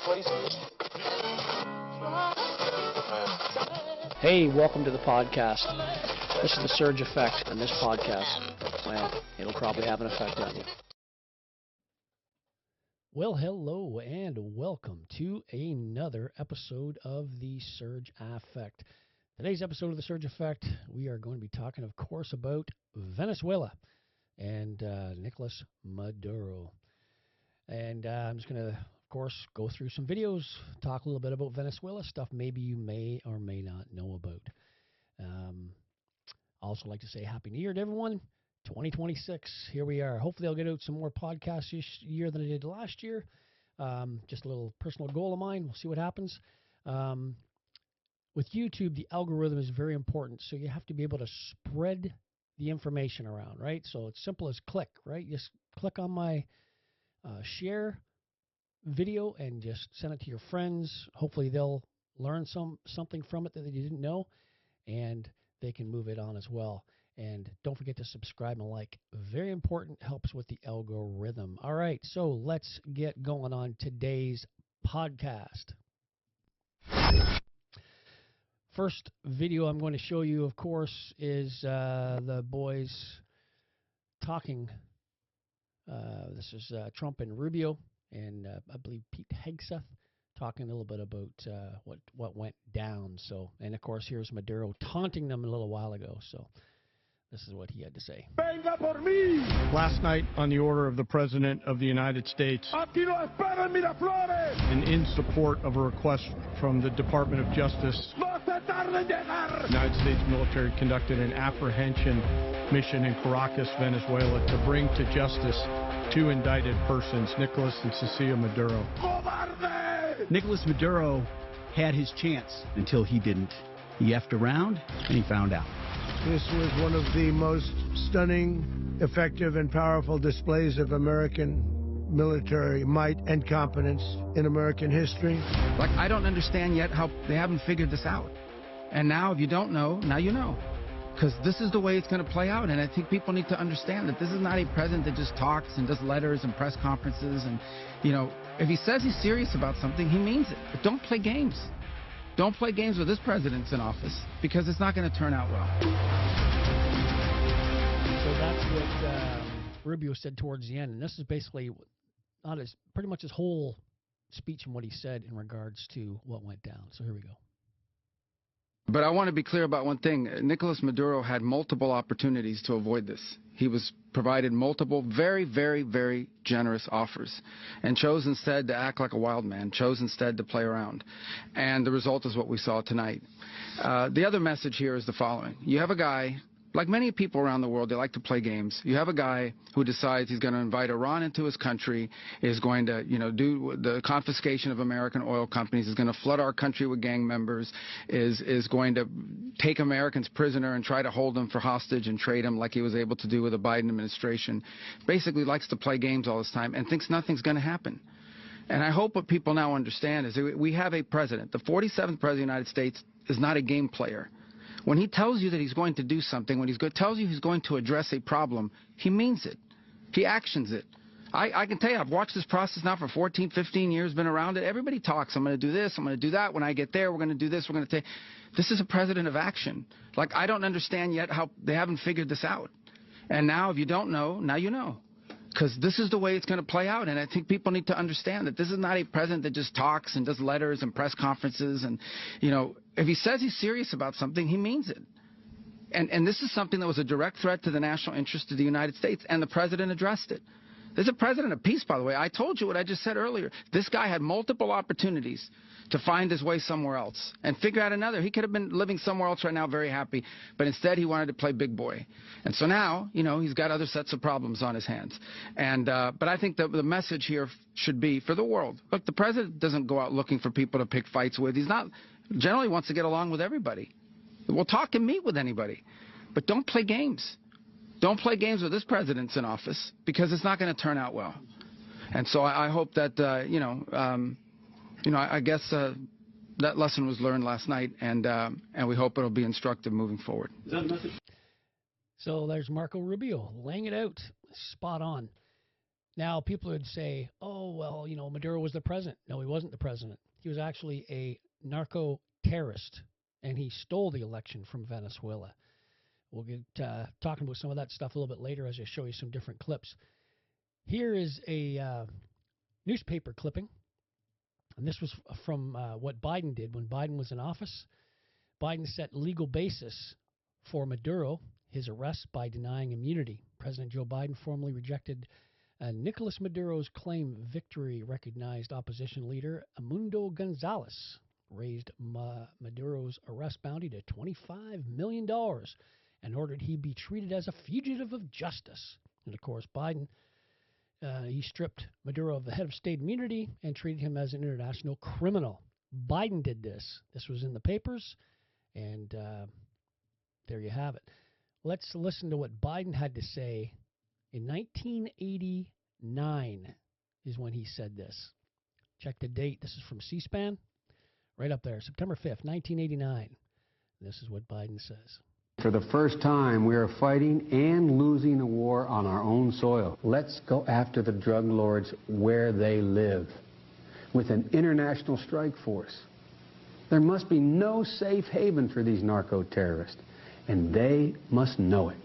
Hey, welcome to the podcast. This is the surge effect, and this podcast, well, it'll probably have an effect on you. Well, hello, and welcome to another episode of the Surge Effect. Today's episode of the Surge Effect, we are going to be talking, of course, about Venezuela and Nicolas Maduro. And I'm just going to, of course, go through some videos, talk a little bit about Venezuela, stuff maybe you may or may not know about. Also like to say Happy New Year to everyone. 2026, here we are. Hopefully I'll get out some more podcasts this year than I did last year. Just a little personal goal of mine. We'll see what happens. With YouTube, the algorithm is very important, so you have to be able to spread the information around, right? So it's simple as click, right? Just click on my share video and just send it to your friends. Hopefully they'll learn something from it that they didn't know, and they can move it on as well. And don't forget to subscribe and like. Very important, helps with the algorithm. All right, so let's get going on today's podcast. First video I'm going to show you, of course, is the boys talking. This is Trump and Rubio, and I believe Pete Hegseth talking a little bit about what went down. So, and of course, here's Maduro taunting them a little while ago. So, this is what he had to say. Last night, on the order of the President of the United States, and in support of a request from the Department of Justice, the United States military conducted an apprehension mission in Caracas, Venezuela, to bring to justice two indicted persons, Nicolas and Cecilia Maduro. Nicolas Maduro had his chance until he didn't. He effed around and he found out. This was one of the most stunning, effective, and powerful displays of American military might and competence in American history. Like, I don't understand yet how they haven't figured this out. And now, if you don't know, now you know. Because this is the way it's going to play out. And I think people need to understand that this is not a president that just talks and does letters and press conferences. And, you know, if he says he's serious about something, he means it. But don't play games. Don't play games with this president's in office, because it's not going to turn out well. So that's what Rubio said towards the end. And this is basically pretty much his whole speech and what he said in regards to what went down. So here we go. But I want to be clear about one thing. Nicolas Maduro had multiple opportunities to avoid this. He was provided multiple very, very, very generous offers and chose instead to act like a wild man, chose instead to play around. And the result is what we saw tonight. The other message here is the following. You have a guy, like many people around the world, they like to play games. You have a guy who decides he's going to invite Iran into his country, is going to, do the confiscation of American oil companies, is going to flood our country with gang members, is going to take Americans prisoner and try to hold them for hostage and trade them like he was able to do with the Biden administration. Basically likes to play games all this time and thinks nothing's going to happen. And I hope what people now understand is that we have a president. The 47th president of the United States is not a game player. When he tells you that he's going to do something, when he tells you he's going to address a problem, he means it. He actions it. I can tell you, I've watched this process now for 14, 15 years, been around it. Everybody talks. I'm going to do this. I'm going to do that. When I get there, we're going to do this. We're going to take. This is a president of action. Like, I don't understand yet how they haven't figured this out. And now, if you don't know, now you know. Because this is the way it's going to play out. And I think people need to understand that this is not a president that just talks and does letters and press conferences. And, if he says he's serious about something, he means it. And this is something that was a direct threat to the national interest of the United States, and the president addressed it. This is a president of peace, by the way. I told you what I just said earlier. This guy had multiple opportunities to find his way somewhere else and figure out another. He could have been living somewhere else right now very happy, but instead he wanted to play big boy. And so now, he's got other sets of problems on his hands. And but I think the message here should be for the world. Look, the president doesn't go out looking for people to pick fights with. He's not generally wants to get along with everybody. We'll talk and meet with anybody, but don't play games. Don't play games with this president's in office, because it's not going to turn out well. And so I hope that, I guess that lesson was learned last night, and we hope it'll be instructive moving forward. Is that the message? So there's Marco Rubio laying it out spot on. Now, people would say, oh, well, Maduro was the president. No, he wasn't the president. He was actually a narco-terrorist, and he stole the election from Venezuela. We'll get talking about some of that stuff a little bit later as I show you some different clips. Here is a newspaper clipping, and this was from what Biden did when Biden was in office. Biden set legal basis for Maduro, his arrest, by denying immunity. President Joe Biden formally rejected Nicolas Maduro's claim victory. Recognized opposition leader Edmundo Gonzalez raised Maduro's arrest bounty to $25 million and ordered he be treated as a fugitive of justice. And of course, Biden, he stripped Maduro of the head of state immunity and treated him as an international criminal. Biden did this. This was in the papers, and there you have it. Let's listen to what Biden had to say in 1989 is when he said this. Check the date. This is from C-SPAN. Right up there, September 5th, 1989. This is what Biden says. For the first time, we are fighting and losing a war on our own soil. Let's go after the drug lords where they live, with an international strike force. There must be no safe haven for these narco-terrorists, and they must know it.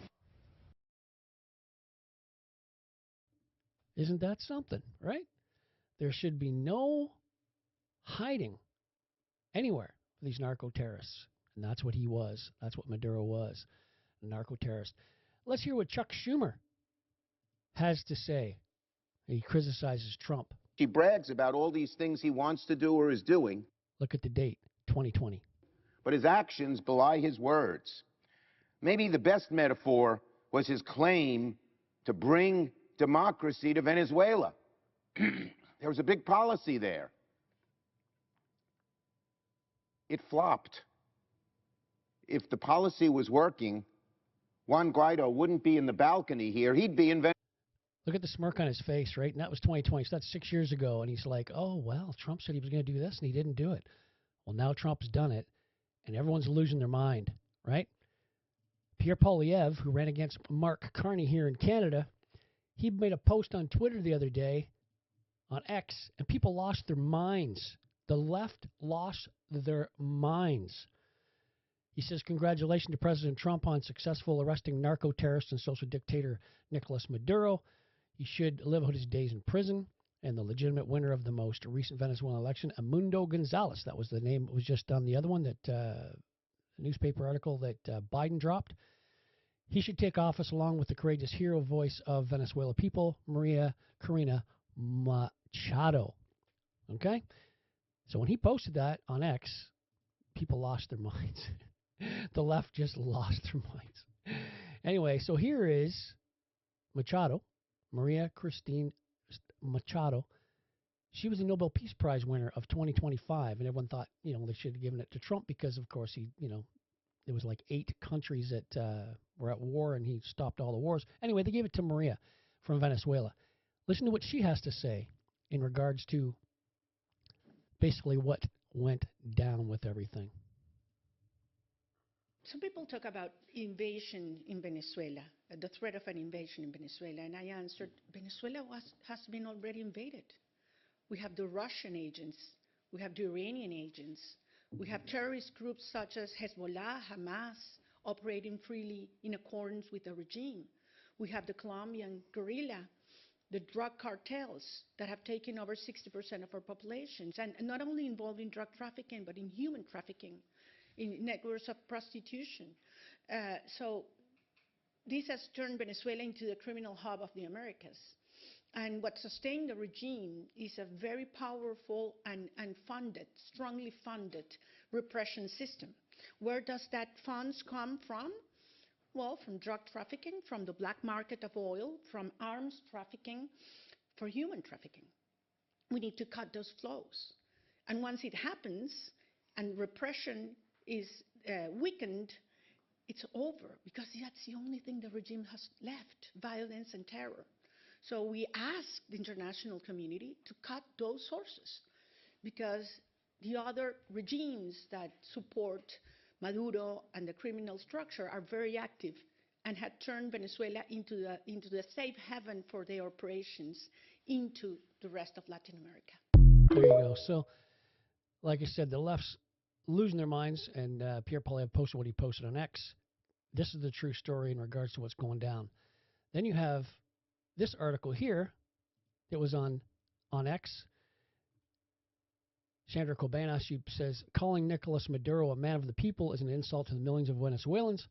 Isn't that something, right? There should be no hiding anywhere for these narco-terrorists. And that's what he was. That's what Maduro was, a narco-terrorist. Let's hear what Chuck Schumer has to say. He criticizes Trump. He brags about all these things he wants to do or is doing. Look at the date, 2020. But his actions belie his words. Maybe the best metaphor was his claim to bring democracy to Venezuela. There was a big policy there. It flopped. If the policy was working, Juan Guaido wouldn't be in the balcony here. He'd be in Venezuela. Look at the smirk on his face, right? And that was 2020, so that's 6 years ago. And he's like, oh, well, Trump said he was going to do this, and he didn't do it. Well, now Trump's done it, and everyone's losing their mind, right? Pierre Poilievre, who ran against Mark Carney here in Canada, he made a post on Twitter the other day, on X, and people lost their minds. The left lost their minds. He says, congratulations to President Trump on successful arresting narco-terrorist and social dictator Nicolas Maduro. He should live out his days in prison. And the legitimate winner of the most recent Venezuelan election, Edmundo Gonzalez, that was the name. It was just on the other one, that newspaper article that Biden dropped. He should take office along with the courageous hero voice of Venezuela people, Maria Corina Machado. Okay? So when he posted that on X, people lost their minds. The left just lost their minds. Anyway, so here is Machado, Maria Christine Machado. She was the Nobel Peace Prize winner of 2025, and everyone thought, they should have given it to Trump because, of course, there was like 8 countries that were at war, and he stopped all the wars. Anyway, they gave it to Maria from Venezuela. Listen to what she has to say in regards to basically what went down with everything. Some people talk about invasion in Venezuela, the threat of an invasion in Venezuela, and I answered, Venezuela has been already invaded. We have the Russian agents, we have the Iranian agents, we have terrorist groups such as Hezbollah, Hamas, operating freely in accordance with the regime. We have the Colombian guerrilla, the drug cartels that have taken over 60% of our populations, and not only involved in drug trafficking, but in human trafficking, in networks of prostitution. So this has turned Venezuela into the criminal hub of the Americas. And what sustained the regime is a very powerful and funded, strongly funded repression system. Where does that funds come from? Well, from drug trafficking, from the black market of oil, from arms trafficking, for human trafficking. We need to cut those flows. And once it happens and repression is weakened, it's over, because that's the only thing the regime has left, violence and terror. So we ask the international community to cut those sources, because the other regimes that support Maduro and the criminal structure are very active and had turned Venezuela into the safe haven for their operations into the rest of Latin America. There you go. So, like I said, the left's losing their minds, and Pierre Poilievre posted what he posted on X. This is the true story in regards to what's going down. Then you have this article here that was on X. Sandra Cobana, she says, calling Nicolas Maduro a man of the people is an insult to the millions of Venezuelans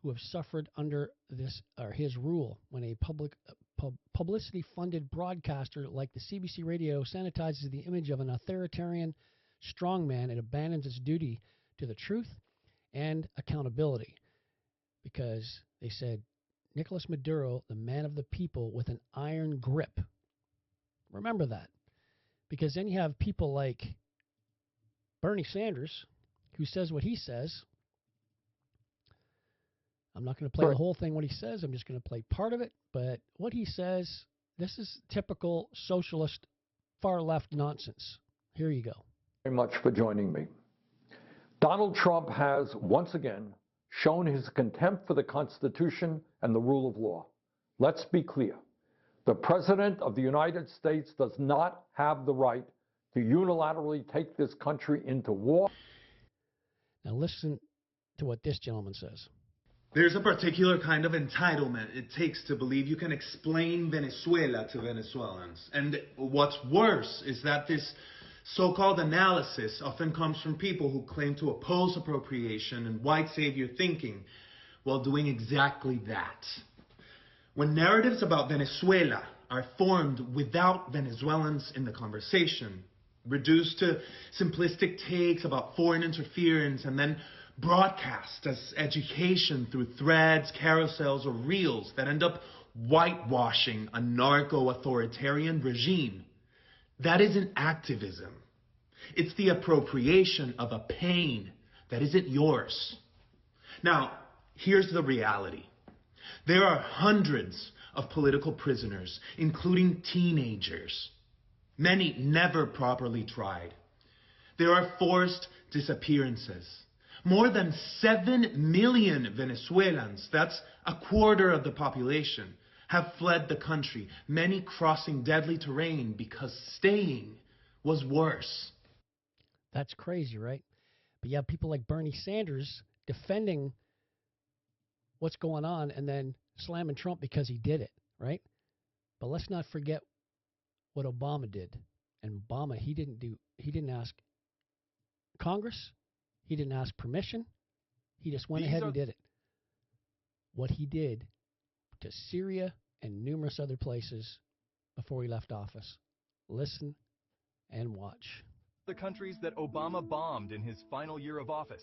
who have suffered under his rule. When a publicity-funded broadcaster like the CBC Radio sanitizes the image of an authoritarian strongman, it abandons its duty to the truth and accountability. Because they said, Nicolas Maduro, the man of the people with an iron grip. Remember that. Because then you have people like Bernie Sanders, who says what he says. I'm not going to play the whole thing what he says. I'm just going to play part of it. But what he says, this is typical socialist far-left nonsense. Here you go. Very much for joining me. Donald Trump has once again shown his contempt for the Constitution and the rule of law. Let's be clear. The President of the United States does not have the right to unilaterally take this country into war. Now listen to what this gentleman says. There's a particular kind of entitlement it takes to believe you can explain Venezuela to Venezuelans. And what's worse is that this so-called analysis often comes from people who claim to oppose appropriation and white savior thinking while doing exactly that. When narratives about Venezuela are formed without Venezuelans in the conversation, reduced to simplistic takes about foreign interference and then broadcast as education through threads, carousels, or reels that end up whitewashing a narco-authoritarian regime, that isn't activism. It's the appropriation of a pain that isn't yours. Now, here's the reality. There are hundreds of political prisoners, including teenagers, many never properly tried. There are forced disappearances. More than 7 million Venezuelans, that's a quarter of the population, have fled the country, many crossing deadly terrain because staying was worse. That's crazy, right? But you have people like Bernie Sanders defending what's going on and then slamming Trump because he did it, right? But let's not forget what Obama did. And Obama, he didn't ask Congress. He didn't ask permission. He just went ahead and did it. What he did to Syria and numerous other places before he left office. Listen and watch. The countries that Obama bombed in his final year of office.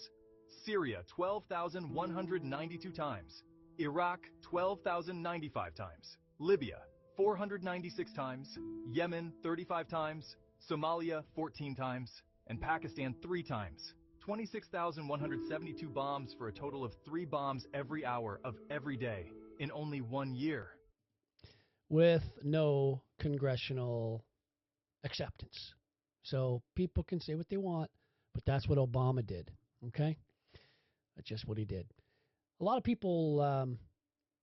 Syria, 12,192 times. Iraq, 12,095 times. Libya, 496 times. Yemen, 35 times. Somalia, 14 times. And Pakistan, 3 times. 26,172 bombs for a total of 3 bombs every hour of every day in only 1 year. With no congressional acceptance. So people can say what they want, but that's what Obama did, okay? That's just what he did. A lot of people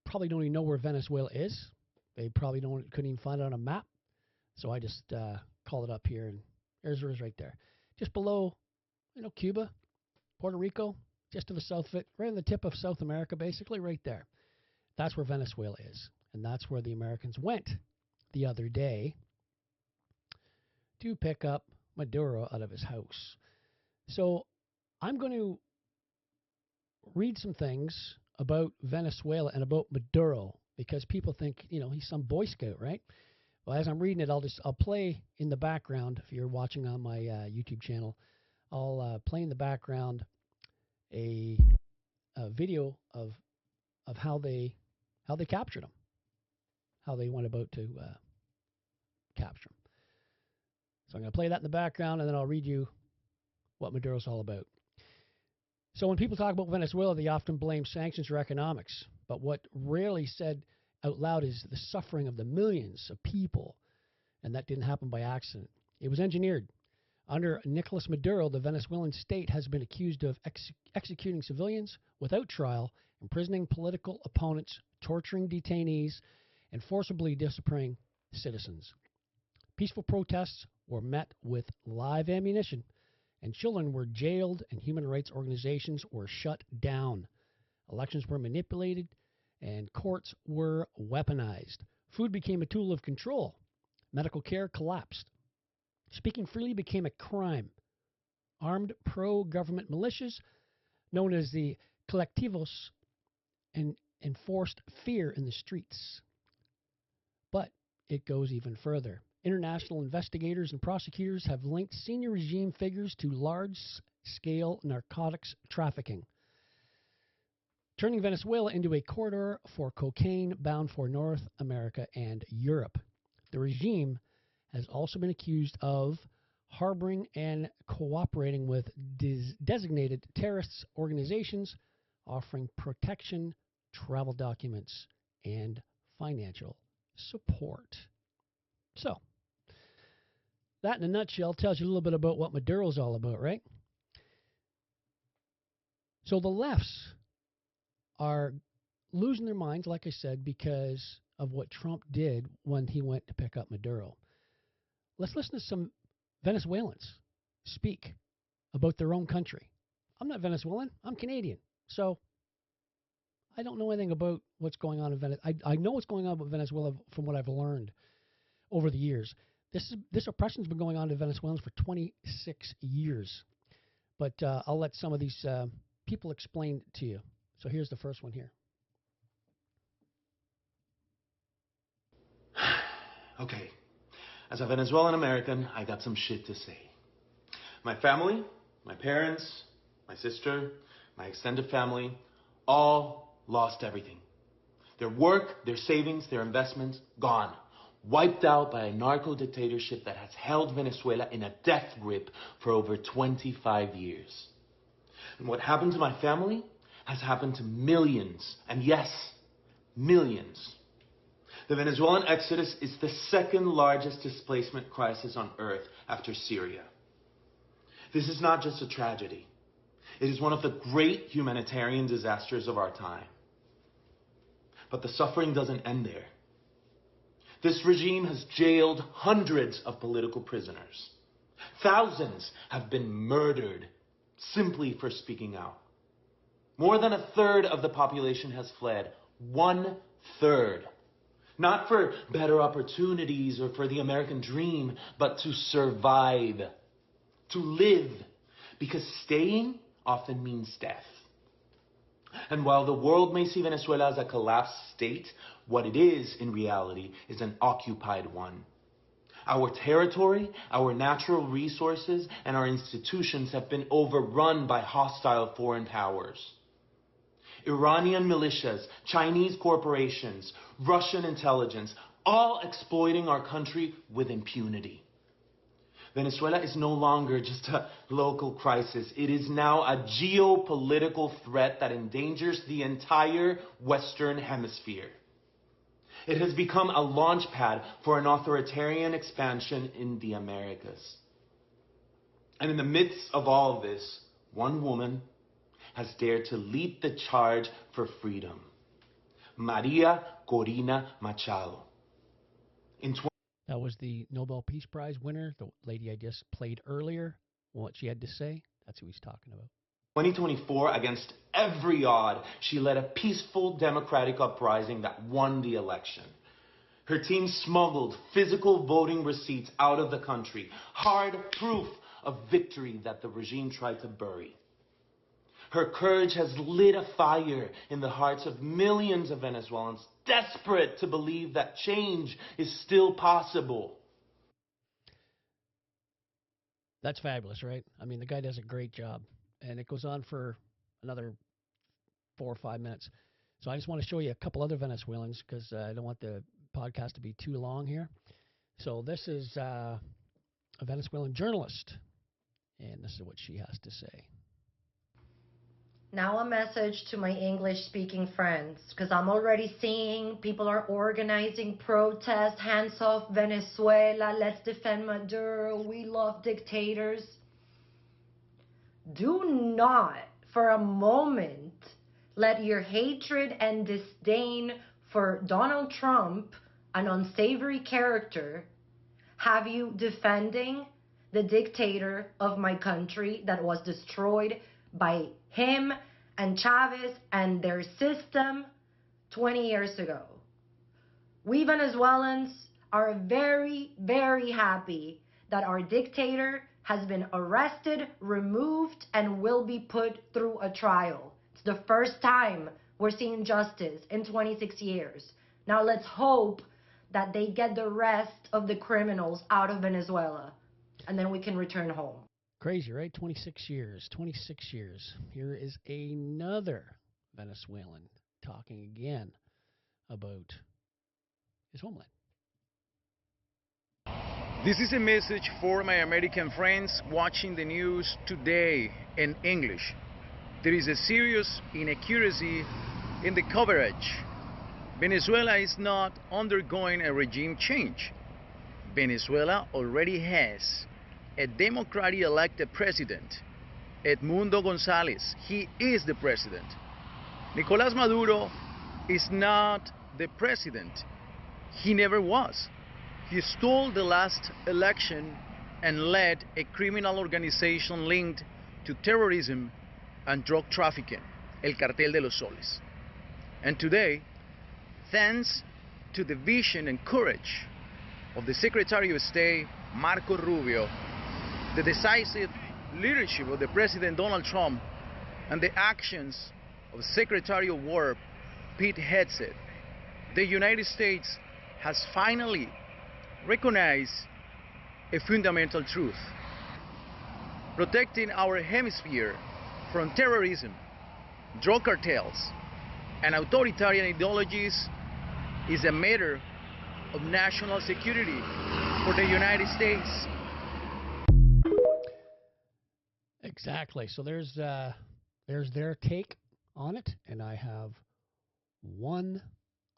probably don't even know where Venezuela is. They probably couldn't even find it on a map. So I just call it up here, and there's right there. Just below, Cuba, Puerto Rico, just to the south of it, right on the tip of South America, basically, right there. That's where Venezuela is. And that's where the Americans went the other day to pick up Maduro out of his house. So I'm going to read some things about Venezuela and about Maduro because people think, he's some Boy Scout, right? Well, as I'm reading it, I'll play in the background. If you're watching on my YouTube channel, I'll play in the background a video of how they captured him, how they went about to capture him. So I'm going to play that in the background, and then I'll read you what Maduro's all about. So when people talk about Venezuela, they often blame sanctions or economics. But what rarely said out loud is the suffering of the millions of people. And that didn't happen by accident. It was engineered. Under Nicolas Maduro, the Venezuelan state has been accused of executing civilians without trial, imprisoning political opponents, torturing detainees, and forcibly disciplining citizens. Peaceful protests were met with live ammunition, and children were jailed, and human rights organizations were shut down. Elections were manipulated, and courts were weaponized. Food became a tool of control. Medical care collapsed. Speaking freely became a crime. Armed pro-government militias, known as the colectivos, enforced fear in the streets. But it goes even further. International investigators and prosecutors have linked senior regime figures to large-scale narcotics trafficking, turning Venezuela into a corridor for cocaine bound for North America and Europe. The regime has also been accused of harboring and cooperating with designated terrorist organizations, offering protection, travel documents, and financial support. So, that in a nutshell tells you a little bit about what Maduro's all about, right? So the lefts are losing their minds, like I said, because of what Trump did when he went to pick up Maduro. Let's listen to some Venezuelans speak about their own country. I'm not Venezuelan. I'm Canadian. So I don't know anything about what's going on in Venezuela. I know what's going on with Venezuela from what I've learned over the years. This oppression's been going on to Venezuelans for 26 years. But I'll let some of these people explain to you. So here's the first one here. Okay. As a Venezuelan American, I got some shit to say. My family, my parents, my sister, my extended family, all lost everything. Their work, their savings, their investments, gone. Wiped out by a narco-dictatorship that has held Venezuela in a death grip for over 25 years. And what happened to my family has happened to millions, and yes, millions. The Venezuelan exodus is the second largest displacement crisis on earth after Syria. This is not just a tragedy. It is one of the great humanitarian disasters of our time. But the suffering doesn't end there. This regime has jailed hundreds of political prisoners. Thousands have been murdered simply for speaking out. More than a third of the population has fled. 1/3. Not for better opportunities or for the American dream, but to survive, to live, because staying often means death. And while the world may see Venezuela as a collapsed state, what it is in reality is an occupied one. Our territory, our natural resources, and our institutions have been overrun by hostile foreign powers. Iranian militias, Chinese corporations, Russian intelligence, all exploiting our country with impunity. Venezuela is no longer just a local crisis. It is now a geopolitical threat that endangers the entire Western Hemisphere. It has become a launch pad for an authoritarian expansion in the Americas. And in the midst of all of this, one woman has dared to lead the charge for freedom. Maria Corina Machado. That was the Nobel Peace Prize winner, the lady I just played earlier. What she had to say, that's who he's talking about. 2024, against every odd, she led a peaceful democratic uprising that won the election. Her team smuggled physical voting receipts out of the country, hard proof of victory that the regime tried to bury. Her courage has lit a fire in the hearts of millions of Venezuelans desperate to believe that change is still possible. That's fabulous, right? I mean, the guy does a great job. And it goes on for another 4 or 5 minutes. So I just want to show you a couple other Venezuelans because I don't want the podcast to be too long here. So this is a Venezuelan journalist, and this is what she has to say. Now a message to my English-speaking friends, because I'm already seeing people are organizing protests, hands off Venezuela, let's defend Maduro, we love dictators. Do not for a moment let your hatred and disdain for Donald Trump, an unsavory character, have you defending the dictator of my country that was destroyed by him and Chavez and their system 20 years ago. We Venezuelans are very, very happy that our dictator has been arrested, removed, and will be put through a trial. It's the first time we're seeing justice in 26 years. Now let's hope that they get the rest of the criminals out of Venezuela, and then we can return home. Crazy, right? 26 years. 26 years. Here is another Venezuelan talking again about his homeland. This is a message for my American friends watching the news today in English. There is a serious inaccuracy in the coverage. Venezuela is not undergoing a regime change. Venezuela already has a democratically elected president, Edmundo González. He is the president. Nicolas Maduro is not the president. He never was. He stole the last election and led a criminal organization linked to terrorism and drug trafficking, El Cartel de los Soles. And today, thanks to the vision and courage of the Secretary of State, Marco Rubio, the decisive leadership of the President Donald Trump, and the actions of Secretary of War, Pete Hegseth, the United States has finally recognized a fundamental truth. Protecting our hemisphere from terrorism, drug cartels, and authoritarian ideologies is a matter of national security for the United States. Exactly. So there's their take on it, and I have one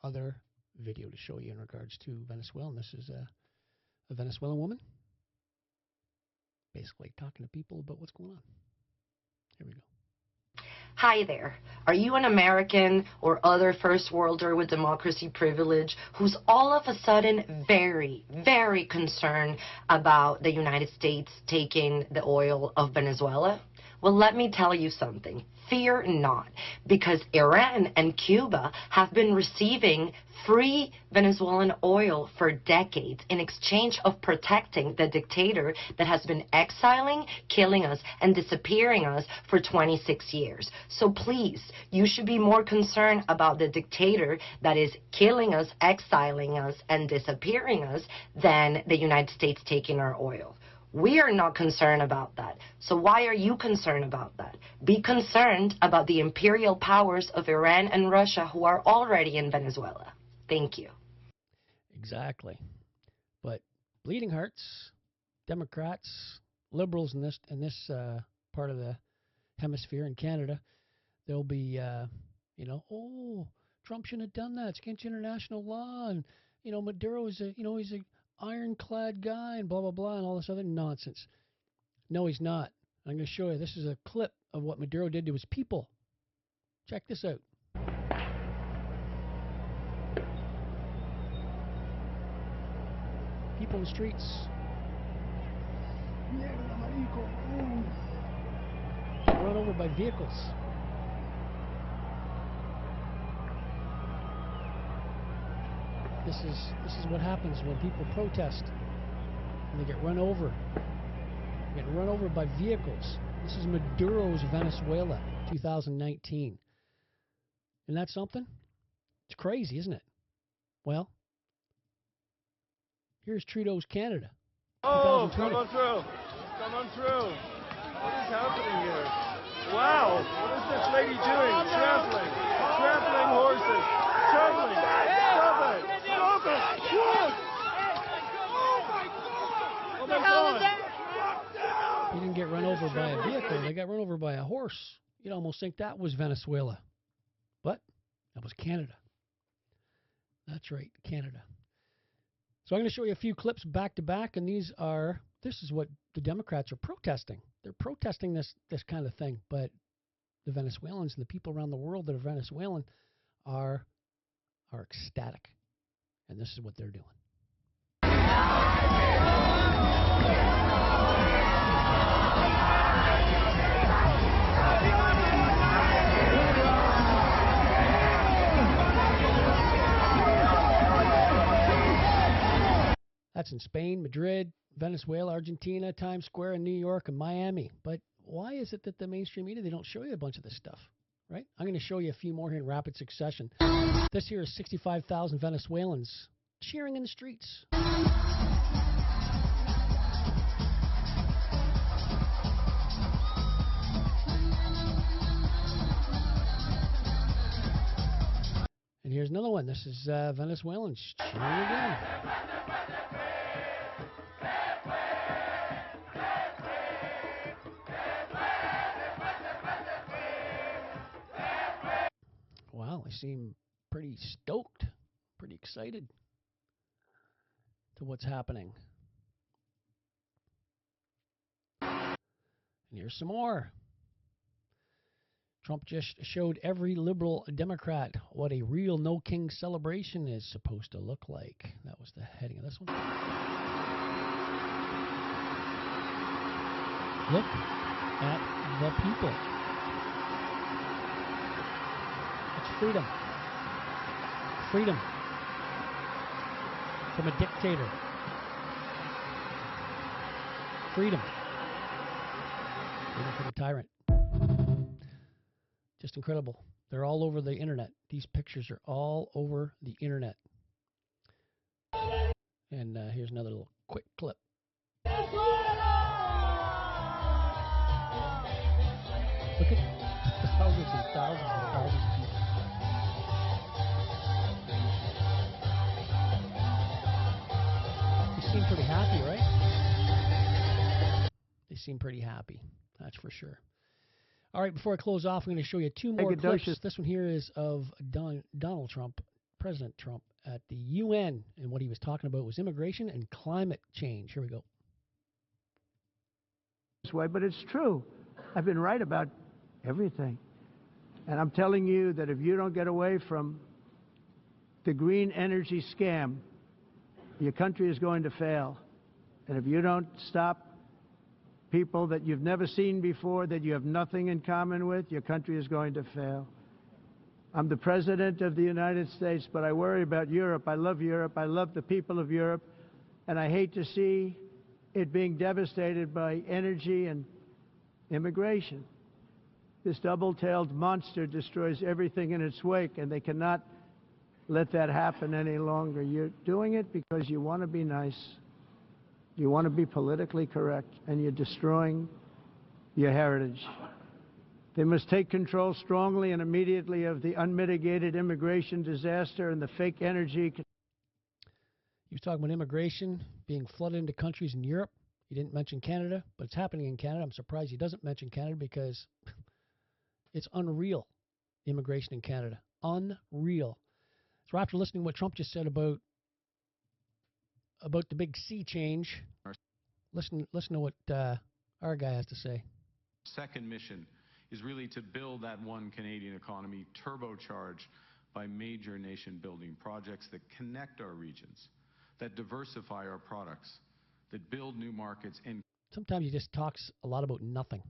other video to show you in regards to Venezuela. And this is a Venezuelan woman basically talking to people about what's going on. Here we go. Hi there. Are you an American or other first worlder with democracy privilege who's all of a sudden very, very concerned about the United States taking the oil of Venezuela? Well, let me tell you something. Fear not, because Iran and Cuba have been receiving free Venezuelan oil for decades in exchange of protecting the dictator that has been exiling, killing us, and disappearing us for 26 years. So please, you should be more concerned about the dictator that is killing us, exiling us, and disappearing us than the United States taking our oil. We are not concerned about that. So why are you concerned about that? Be concerned about the imperial powers of Iran and Russia who are already in Venezuela. Thank you. Exactly. But bleeding hearts, Democrats, liberals in this part of the hemisphere in Canada, they'll be, oh, Trump shouldn't have done that. It's against international law, and Maduro is he's a ironclad guy and blah, blah, blah, and all this other nonsense. No, he's not. I'm going to show you. This is a clip of what Maduro did to his people. Check this out. People in the streets. Run over by vehicles. This is what happens when people protest and they get run over. They get run over by vehicles. This is Maduro's Venezuela, 2019. Isn't that something? It's crazy, isn't it? Well, here's Trudeau's Canada. Oh, come on through. Come on through. What is happening here? Wow, what is this lady doing? Trampling horses. Trampling. Stop it. Stop it. Look. Oh my God. He didn't get run over by a vehicle. They got run over by a horse. You'd almost think that was Venezuela. But that was Canada. That's right, Canada. So I'm going to show you a few clips back to back, and this is what the Democrats are protesting. They're protesting this kind of thing, but the Venezuelans and the people around the world that are Venezuelan are ecstatic. And this is what they're doing. That's in Spain, Madrid, Venezuela, Argentina, Times Square in New York, and Miami. But why is it that the mainstream media, they don't show you a bunch of this stuff, right? I'm going to show you a few more here in rapid succession. This here is 65,000 Venezuelans cheering in the streets. And here's another one. This is Venezuelans cheering again. Wow, they seem pretty stoked, pretty excited to what's happening. And here's some more. Trump just showed every liberal Democrat what a real No King celebration is supposed to look like. That was the heading of this one. Look at the people. It's freedom. Freedom from a dictator. Freedom. Freedom from a tyrant. Just incredible. They're all over the internet. These pictures are all over the internet. And here's another little quick clip. Look at thousands and thousands and thousands of people. They seem pretty happy, right? They seem pretty happy. That's for sure. All right, before I close off, I'm going to show you two more clips. This one here is of Donald Trump, President Trump, at the UN, and what he was talking about was immigration and climate change. Here we go. This way, but it's true. I've been right about everything. And I'm telling you that if you don't get away from the green energy scam, your country is going to fail. And if you don't stop people that you've never seen before, that you have nothing in common with, your country is going to fail. I'm the President of the United States, but I worry about Europe. I love Europe. I love the people of Europe. And I hate to see it being devastated by energy and immigration. This double-tailed monster destroys everything in its wake, and they cannot let that happen any longer. You're doing it because you want to be nice. You want to be politically correct, and you're destroying your heritage. They must take control strongly and immediately of the unmitigated immigration disaster and the fake energy. He was talking about immigration being flooded into countries in Europe. He didn't mention Canada, but it's happening in Canada. I'm surprised he doesn't mention Canada because it's unreal, immigration in Canada. Unreal. So after listening to what Trump just said about the big sea change, listen to what our guy has to say. Second mission is really to build that one Canadian economy turbocharged by major nation-building projects that connect our regions, that diversify our products, that build new markets, and sometimes he just talks a lot about nothing.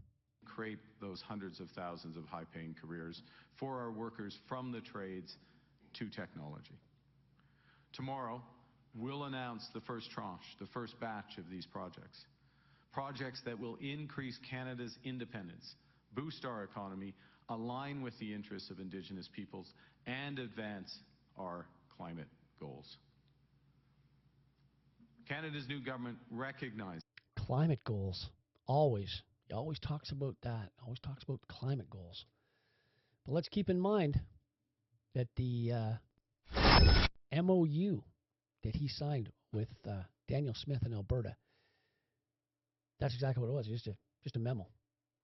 Create those hundreds of thousands of high-paying careers for our workers from the trades to technology. Tomorrow, we'll announce the first tranche, the first batch of these projects. Projects that will increase Canada's independence, boost our economy, align with the interests of Indigenous peoples, and advance our climate goals. Canada's new government recognizes climate goals. Always. He always talks about that. Always talks about climate goals. But let's keep in mind that the MOU that he signed with Daniel Smith in Alberta, that's exactly what it was. Just a memo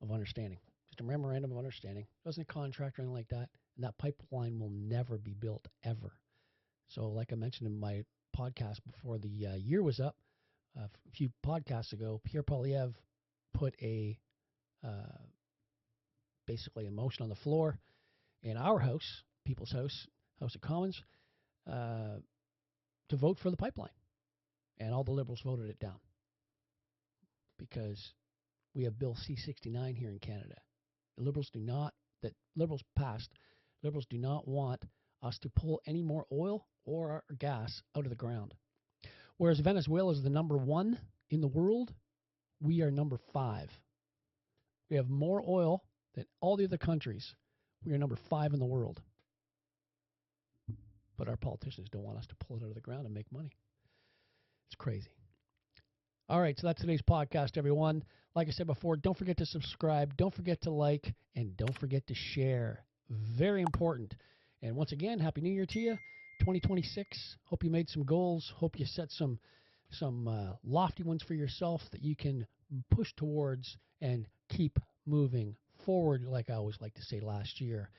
of understanding. Just a memorandum of understanding. It wasn't a contract or anything like that. And that pipeline will never be built, ever. So like I mentioned in my podcast before the year was up, a few podcasts ago, Pierre Poilievre put basically a motion on the floor in our house, People's House, House of Commons, to vote for the pipeline. And all the Liberals voted it down because we have Bill C-69 here in Canada. The Liberals do not want us to pull any more oil or gas out of the ground. Whereas Venezuela is the number 1 in the world, we are number 5. We have more oil than all the other countries. We are number 5 in the world. But our politicians don't want us to pull it out of the ground and make money. It's crazy. All right, so that's today's podcast, everyone. Like I said before, don't forget to subscribe, don't forget to like, and don't forget to share. Very important. And once again, Happy New Year to you. 2026. Hope you made some goals. Hope you set some lofty ones for yourself that you can push towards and keep moving forward, like I always like to say last year,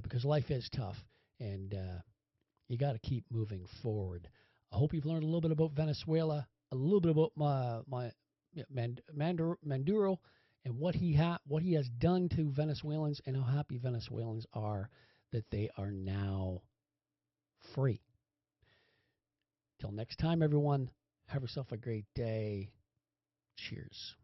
because life is tough, and you got to keep moving forward. I hope you've learned a little bit about Venezuela, a little bit about Maduro, and what he has done to Venezuelans, and how happy Venezuelans are that they are now free. Till next time, everyone, have yourself a great day. Cheers.